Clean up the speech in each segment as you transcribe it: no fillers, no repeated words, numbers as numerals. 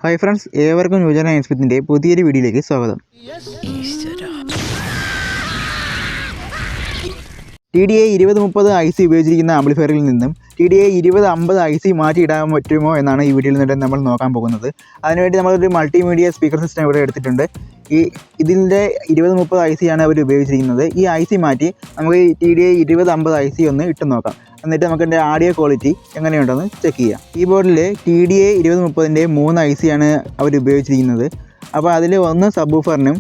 Hi friends, ഏവർക്കും ന്യൂജന ഇൻസ്പെക്റ്റിൻ്റെ പുതിയൊരു വീഡിയോയിലേക്ക് സ്വാഗതം. TDA 2030 IC ഉപയോഗിച്ചിരിക്കുന്ന ആംപ്ലിഫയറിൽ നിന്നും TDA 2050 IC മാറ്റിയിടാൻ പറ്റുമോ എന്നാണ് ഈ വീഡിയോയിൽ നിന്ന് നമ്മൾ നോക്കാൻ പോകുന്നത്. അതിനുവേണ്ടി നമ്മളൊരു മൾട്ടിമീഡിയ സ്പീക്കർ സിസ്റ്റം ഇവിടെ എടുത്തിട്ടുണ്ട്. ഇതിൻ്റെ 2030 IC ആണ് അവർ ഉപയോഗിച്ചിരിക്കുന്നത്. ഈ IC മാറ്റി നമുക്ക് ഈ TDA 2050 IC ഒന്ന് ഇട്ട് നോക്കാം. എന്നിട്ട് നമുക്ക് എൻ്റെ ആഡിയോ ക്വാളിറ്റി എങ്ങനെയുണ്ടെന്ന് ചെക്ക് ചെയ്യാം. ഈ ബോർഡിൽ TDA 2030ൻ്റെ 3 IC ആണ് അവർ ഉപയോഗിച്ചിരിക്കുന്നത്. അപ്പോൾ അതിൽ ഒന്ന് സബ് വൂഫറിനും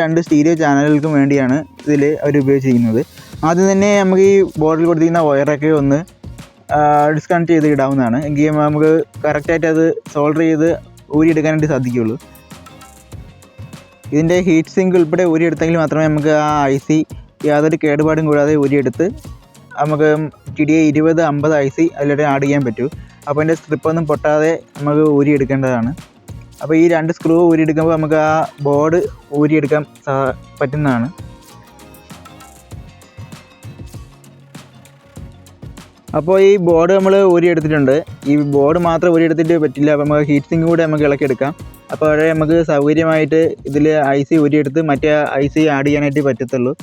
രണ്ട് സ്റ്റീരിയോ ചാനലുകൾക്കും വേണ്ടിയാണ് ഇതിൽ അവർ ഉപയോഗിച്ചിരിക്കുന്നത്. ആദ്യം തന്നെ നമുക്ക് ഈ ബോർഡിൽ കൊടുത്തിരിക്കുന്ന വയറൊക്കെ ഒന്ന് ഡിസ്കണക്ട് ചെയ്ത് ഇടാവുന്നതാണ്. എങ്കിൽ നമുക്ക് കറക്റ്റായിട്ട് അത് സോൾഡർ ചെയ്ത് ഊരിയെടുക്കാനായിട്ട് സാധിക്കുകയുള്ളൂ. ഇതിൻ്റെ ഹീറ്റ് സിങ്ക് ഉൾപ്പെടെ ഊരിയെടുത്തെങ്കിൽ മാത്രമേ നമുക്ക് ആ IC യാതൊരു കേടുപാടും കൂടാതെ ഊരിയെടുത്ത് നമുക്ക് TDA 2050 IC അതിലൂടെ ആഡ് ചെയ്യാൻ പറ്റൂ. അപ്പോൾ അതിൻ്റെ സ്ട്രിപ്പൊന്നും പൊട്ടാതെ നമുക്ക് ഊരിയെടുക്കേണ്ടതാണ്. അപ്പോൾ ഈ 2 സ്ക്രൂ ഊരിയെടുക്കുമ്പോൾ നമുക്ക് ആ ബോർഡ് ഊരിയെടുക്കാൻ പറ്റുന്നതാണ്. അപ്പോൾ ഈ ബോർഡ് നമ്മൾ ഊരിയെടുത്തിട്ടുണ്ട്. ഈ ബോർഡ് മാത്രം ഊരിയെടുത്തിട്ട് പറ്റില്ല. അപ്പോൾ നമുക്ക് ഹീറ്റ് സിങ്ക് കൂടെ നമുക്ക് ഇളക്കിയെടുക്കാം. അപ്പോൾ അവിടെ നമുക്ക് സൗകര്യമായിട്ട് ഇതിൽ IC ഊരിയെടുത്ത് മറ്റേ IC ആഡ് ചെയ്യാനായിട്ട് പറ്റത്തുള്ളൂ.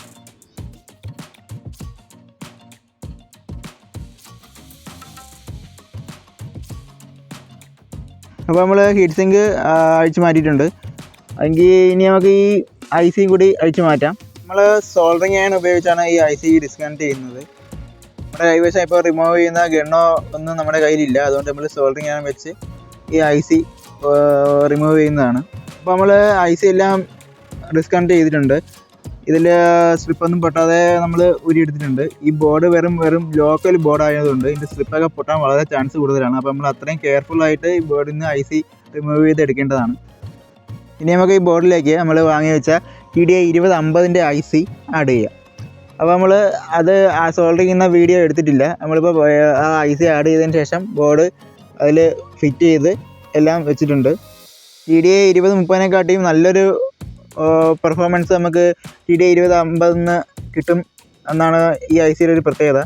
അപ്പോൾ നമ്മൾ ഹീറ്റ് സിങ്ക് അഴിച്ചു മാറ്റിയിട്ടുണ്ട്. എങ്കിൽ ഇനി നമുക്ക് ഈ IC കൂടി അഴിച്ചു മാറ്റാം. നമ്മൾ സോൾഡറിങ് അയൺ ഉപയോഗിച്ചാണ് ഈ IC ഡിസ്കണക്ട് ചെയ്യുന്നത്. നമ്മുടെ കൈവശം ഇപ്പോൾ റിമൂവ് ചെയ്യുന്ന ഗണ്ണോ ഒന്നും നമ്മുടെ കയ്യിലില്ല. അതുകൊണ്ട് നമ്മൾ സോൾഡറിങ് അയൺ വെച്ച് ഈ IC റിമൂവ് ചെയ്യുന്നതാണ്. അപ്പോൾ നമ്മൾ IC എല്ലാം ഡിസ്കണക്ട് ചെയ്തിട്ടുണ്ട്. ഇതിൽ സ്ട്രിപ്പൊന്നും പൊട്ടാതെ നമ്മൾ ഊരിയെടുത്തിട്ടുണ്ട്. ഈ ബോർഡ് വെറും ലോക്കൽ ബോർഡ് ആയതുകൊണ്ട് ഇതിൻ്റെ സ്ട്രിപ്പൊക്കെ പൊട്ടാൻ വളരെ ചാൻസ് കൂടുതലാണ്. അപ്പോൾ നമ്മൾ അത്രയും കെയർഫുള്ളായിട്ട് ഈ ബോർഡിൽ നിന്ന് IC റിമൂവ് ചെയ്തെടുക്കേണ്ടതാണ്. ഇനി നമുക്ക് ഈ ബോർഡിലേക്ക് നമ്മൾ വാങ്ങി വെച്ച TDA 2050ൻ്റെ IC ആഡ് ചെയ്യാം. അപ്പോൾ നമ്മൾ അത് സോൾഡർ ചെയ്യുന്ന വീഡിയോ എടുത്തിട്ടില്ല. നമ്മളിപ്പോൾ ആ IC ആഡ് ചെയ്തതിന് ശേഷം ബോർഡ് അതിൽ ഫിറ്റ് ചെയ്ത് എല്ലാം വെച്ചിട്ടുണ്ട്. TDA 2030നെക്കാട്ടിയും നല്ലൊരു പെർഫോമൻസ് നമുക്ക് TDA 2050 കിട്ടും എന്നാണ് ഈ ICയുടെ ഒരു പ്രത്യേകത.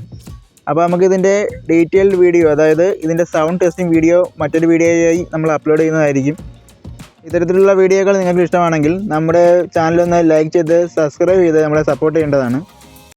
അപ്പോൾ നമുക്കിതിൻ്റെ ഡീറ്റെയിൽഡ് വീഡിയോ, അതായത് ഇതിൻ്റെ സൗണ്ട് ടെസ്റ്റിംഗ് വീഡിയോ മറ്റൊരു വീഡിയോയായി നമ്മൾ അപ്ലോഡ് ചെയ്യുന്നതായിരിക്കും. ഇത്തരത്തിലുള്ള വീഡിയോകൾ നിങ്ങൾക്ക് ഇഷ്ടമാണെങ്കിൽ നമ്മുടെ ചാനലൊന്ന് ലൈക്ക് ചെയ്ത് സബ്സ്ക്രൈബ് ചെയ്ത് നമ്മളെ സപ്പോർട്ട് ചെയ്യേണ്ടതാണ്.